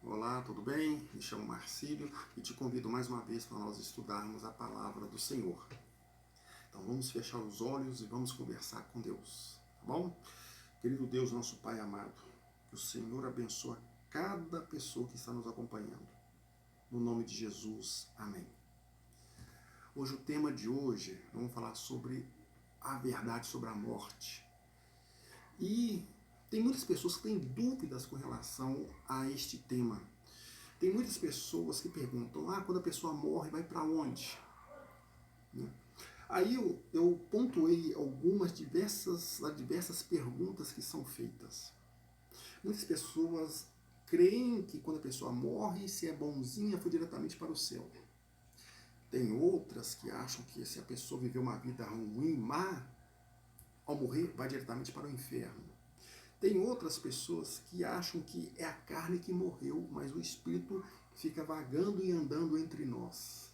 Olá, tudo bem? Me chamo Marcílio e te convido mais uma vez para nós estudarmos a palavra do Senhor. Então vamos fechar os olhos e vamos conversar com Deus, tá bom? Querido Deus, nosso Pai amado, que o Senhor abençoe cada pessoa que está nos acompanhando. No nome de Jesus, amém. Hoje o tema de hoje, vamos falar sobre a verdade sobre a morte. E tem muitas pessoas que têm dúvidas com relação a este tema. Tem muitas pessoas que perguntam, quando a pessoa morre, vai para onde? Aí eu pontuei algumas diversas perguntas que são feitas. Muitas pessoas creem que quando a pessoa morre, se é bonzinha, foi diretamente para o céu. Tem outras que acham que se a pessoa viveu uma vida ruim, má, ao morrer, vai diretamente para o inferno. Tem outras pessoas que acham que é a carne que morreu, mas o espírito fica vagando e andando entre nós.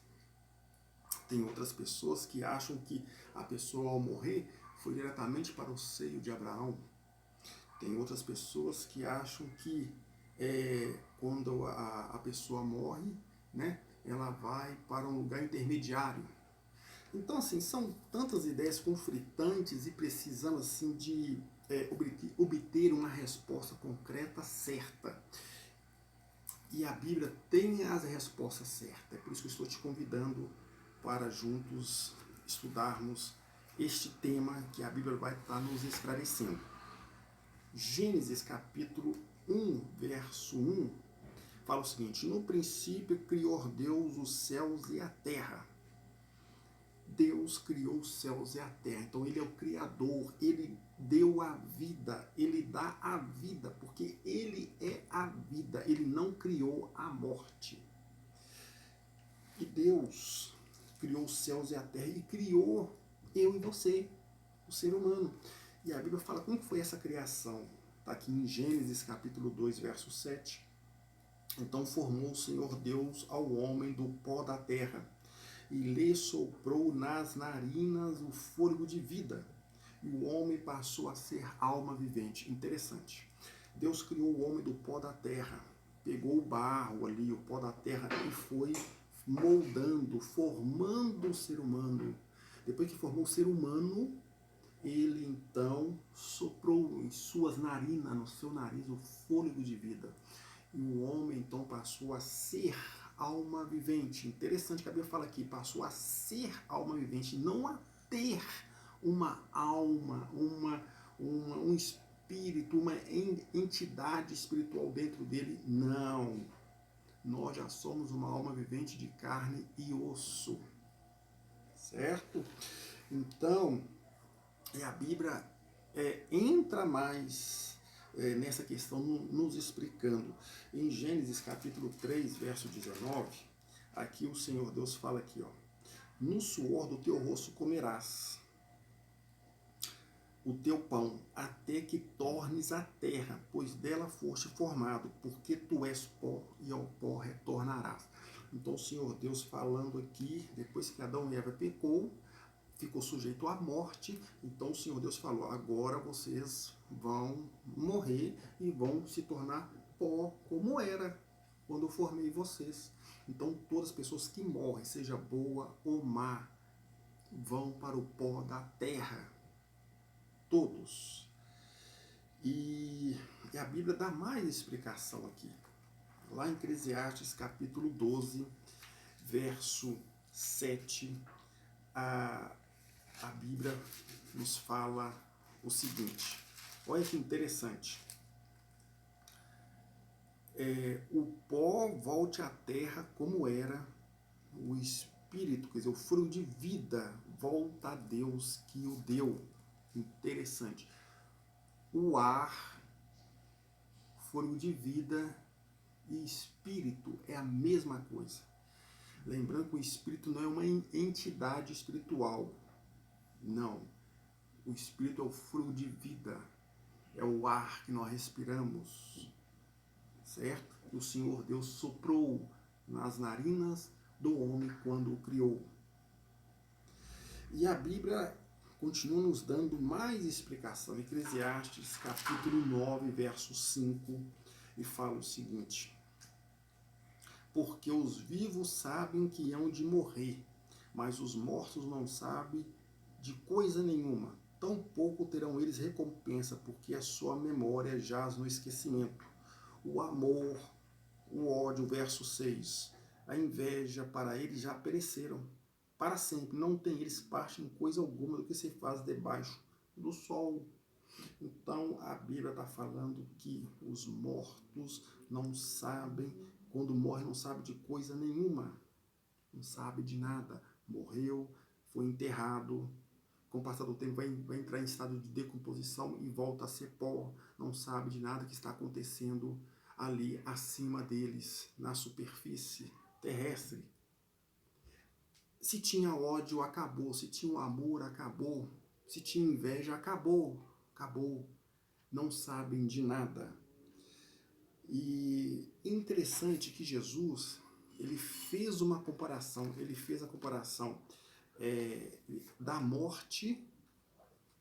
Tem outras pessoas que acham que a pessoa ao morrer foi diretamente para o seio de Abraão. Tem outras pessoas que acham que quando a pessoa morre, né, ela vai para um lugar intermediário. Então, assim, são tantas ideias conflitantes e precisamos, assim, de obter uma resposta concreta, certa. E a Bíblia tem as respostas certas. É por isso que eu estou te convidando para juntos estudarmos este tema que a Bíblia vai estar nos esclarecendo. Gênesis capítulo 1, verso 1, fala o seguinte: no princípio criou Deus os céus e a terra. Deus criou os céus e a terra, então Ele é o Criador, Ele deu a vida, Ele dá a vida, porque Ele é a vida, Ele não criou a morte. E Deus criou os céus e a terra e criou eu e você, o ser humano. E a Bíblia fala como foi essa criação. Está aqui em Gênesis capítulo 2, verso 7. Então formou o Senhor Deus ao homem do pó da terra, e lhe soprou nas narinas o fôlego de vida, e o homem passou a ser alma vivente. Interessante. Deus criou o homem do pó da terra, pegou o barro ali, o pó da terra, e foi moldando, formando o ser humano. Depois que formou o ser humano, ele então soprou em suas narinas, no seu nariz, o fôlego de vida. E o homem então passou a ser alma vivente. Interessante que a Bíblia fala aqui, passou a ser alma vivente, não a ter uma alma, um espírito, uma entidade espiritual dentro dele. Não. Nós já somos uma alma vivente de carne e osso. Certo? Então, a Bíblia entra mais nessa questão, nos explicando. Em Gênesis capítulo 3, verso 19, aqui o Senhor Deus fala aqui, ó: no suor do teu rosto comerás o teu pão, até que tornes a terra, pois dela foste formado, porque tu és pó, e ao pó retornarás. Então o Senhor Deus falando aqui, depois que Adão e Eva pecou, ficou sujeito à morte, então o Senhor Deus falou: agora vocês vão morrer e vão se tornar pó, como era quando eu formei vocês. Então todas as pessoas que morrem, seja boa ou má, vão para o pó da terra. Todos. E a Bíblia dá mais explicação aqui. Lá em Eclesiastes capítulo 12, verso 7, a Bíblia nos fala o seguinte. Olha que interessante. O pó volte à terra como era, o espírito, quer dizer, o fôlego de vida volta a Deus que o deu. Interessante. O ar, fôlego de vida e espírito é a mesma coisa. Lembrando que o espírito não é uma entidade espiritual. Não. O espírito é o fôlego de vida. É o ar que nós respiramos. Certo? O Senhor Deus soprou nas narinas do homem quando o criou. E a Bíblia continua nos dando mais explicação. Eclesiastes capítulo 9, verso 5, e fala o seguinte: porque os vivos sabem que hão de morrer, mas os mortos não sabem de coisa nenhuma. Tampouco terão eles recompensa, porque a sua memória jaz no esquecimento. O amor, o ódio, verso 6. A inveja, para eles já pereceram. Para sempre não tem eles parte em coisa alguma do que se faz debaixo do sol. Então a Bíblia está falando que os mortos não sabem, quando morre não sabe de coisa nenhuma, não sabe de nada. Morreu, foi enterrado, com o passar do tempo vai entrar em estado de decomposição e volta a ser pó, não sabe de nada que está acontecendo ali acima deles, na superfície terrestre. Se tinha ódio, acabou. Se tinha amor, acabou. Se tinha inveja, acabou. Acabou. Não sabem de nada. E interessante que Jesus, ele fez uma comparação, da morte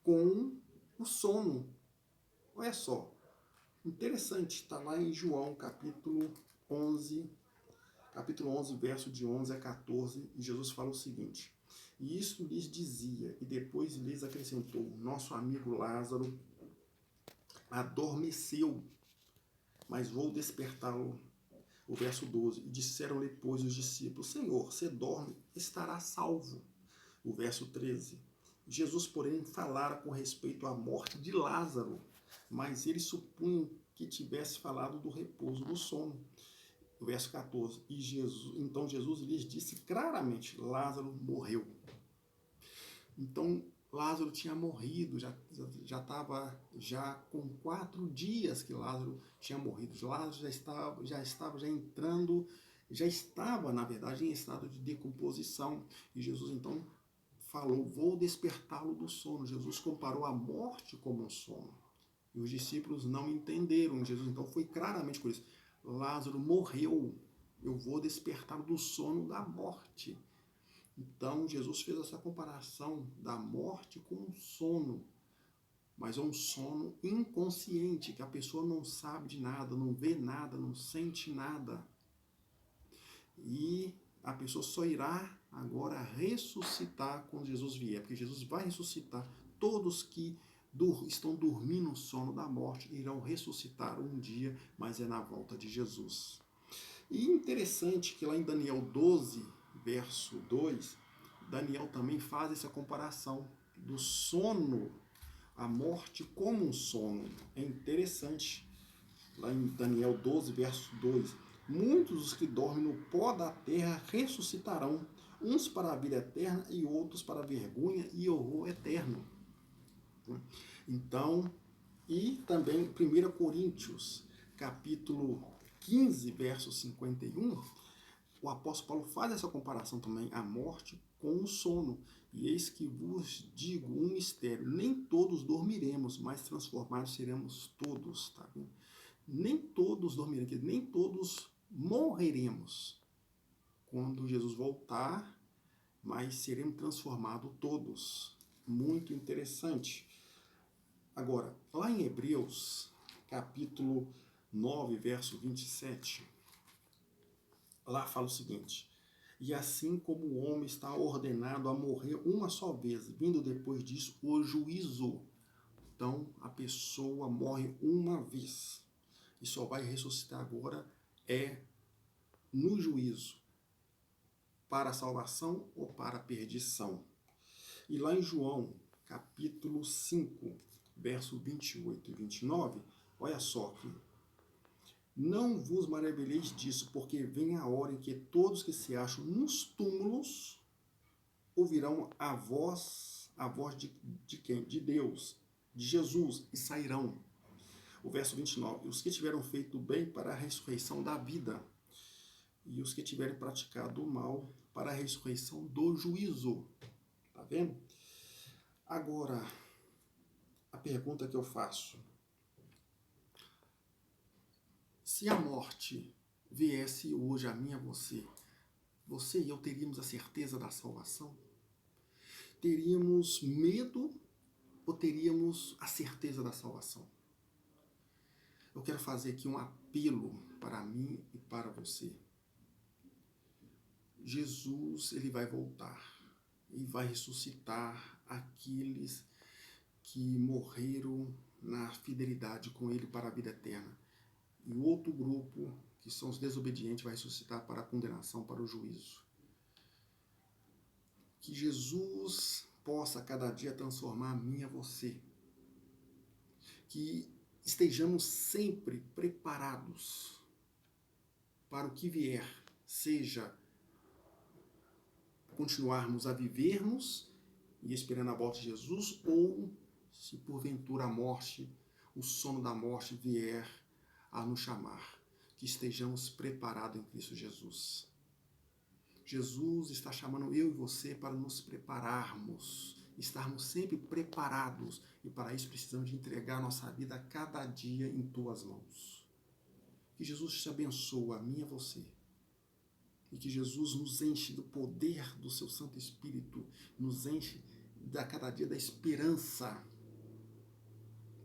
com o sono. Olha só, interessante, está lá em João capítulo 11, verso de 11 a 14, e Jesus fala o seguinte: e isto lhes dizia, e depois lhes acrescentou: nosso amigo Lázaro adormeceu, mas vou despertá-lo. O verso 12, e disseram-lhe, pois, os discípulos: Senhor, se dorme, estará salvo. O verso 13, Jesus, porém, falara com respeito à morte de Lázaro, mas eles supunham que tivesse falado do repouso do sono. O verso 14, então Jesus lhes disse claramente: Lázaro morreu. Então Lázaro tinha morrido, já estava com 4 dias que Lázaro tinha morrido. Lázaro já estava, na verdade, em estado de decomposição. E Jesus então falou: vou despertá-lo do sono. Jesus comparou a morte como um sono. E os discípulos não entenderam. Jesus então foi claramente por isso: Lázaro morreu, eu vou despertá-lo do sono da morte. Então Jesus fez essa comparação da morte com um sono, mas é um sono inconsciente, que a pessoa não sabe de nada, não vê nada, não sente nada. E a pessoa só irá agora ressuscitar quando Jesus vier, porque Jesus vai ressuscitar. Todos que estão dormindo no sono da morte irão ressuscitar um dia, mas é na volta de Jesus. E interessante que lá em Daniel 12, verso 2, Daniel também faz essa comparação do sono, a morte como um sono. É interessante. Lá em Daniel 12, verso 2, muitos dos que dormem no pó da terra ressuscitarão, uns para a vida eterna e outros para a vergonha e horror eterno. Então, e também 1 Coríntios, capítulo 15, verso 51, o apóstolo Paulo faz essa comparação também, a morte com o sono. E eis que vos digo um mistério: nem todos dormiremos, mas transformados seremos todos. Tá vendo? Nem todos dormiremos, nem todos morreremos quando Jesus voltar, mas seremos transformados todos. Muito interessante. Agora, lá em Hebreus, capítulo 9, verso 27, lá fala o seguinte: e assim como o homem está ordenado a morrer uma só vez, vindo depois disso o juízo. Então a pessoa morre uma vez e só vai ressuscitar agora no juízo, para a salvação ou para a perdição. E lá em João, capítulo 5, verso 28 e 29, olha só que: não vos maravilheis disso, porque vem a hora em que todos que se acham nos túmulos ouvirão a voz de quem? De Deus, de Jesus, e sairão. O verso 29, os que tiveram feito o bem para a ressurreição da vida, e os que tiverem praticado o mal para a ressurreição do juízo. Tá vendo? Agora, a pergunta que eu faço: se a morte viesse hoje a mim e a você e eu teríamos a certeza da salvação? Teríamos medo ou teríamos a certeza da salvação? Eu quero fazer aqui um apelo para mim e para você. Jesus, ele vai voltar e vai ressuscitar aqueles que morreram na fidelidade com ele para a vida eterna. E o outro grupo, que são os desobedientes, vai ressuscitar para a condenação, para o juízo. Que Jesus possa cada dia transformar a mim e a você. Que estejamos sempre preparados para o que vier, seja continuarmos a vivermos e esperando a volta de Jesus, ou se porventura a morte, o sono da morte vier a nos chamar, que estejamos preparados em Cristo Jesus. Jesus está chamando eu e você para nos prepararmos, estarmos sempre preparados, e para isso precisamos de entregar nossa vida a cada dia em tuas mãos. Que Jesus te abençoe, a mim e a você. E que Jesus nos enche do poder do seu Santo Espírito, nos enche a cada dia da esperança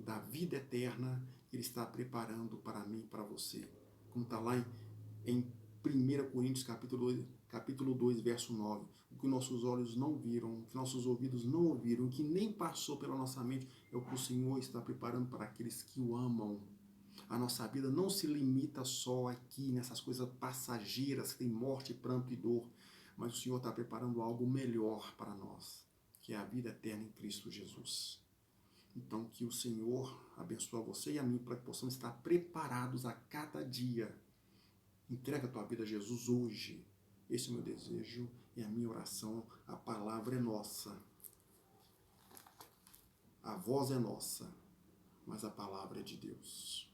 da vida eterna que Ele está preparando para mim e para você. Como está lá em 1 Coríntios capítulo 2, verso 9. O que nossos olhos não viram, o que nossos ouvidos não ouviram, o que nem passou pela nossa mente, é o que o Senhor está preparando para aqueles que o amam. A nossa vida não se limita só aqui nessas coisas passageiras que tem morte, pranto e dor, mas o Senhor está preparando algo melhor para nós, que é a vida eterna em Cristo Jesus. Então que o Senhor abençoe você e a mim para que possamos estar preparados a cada dia. Entrega a tua vida a Jesus hoje. Esse é o meu desejo e a minha oração. A palavra é nossa. A voz é nossa, mas a palavra é de Deus.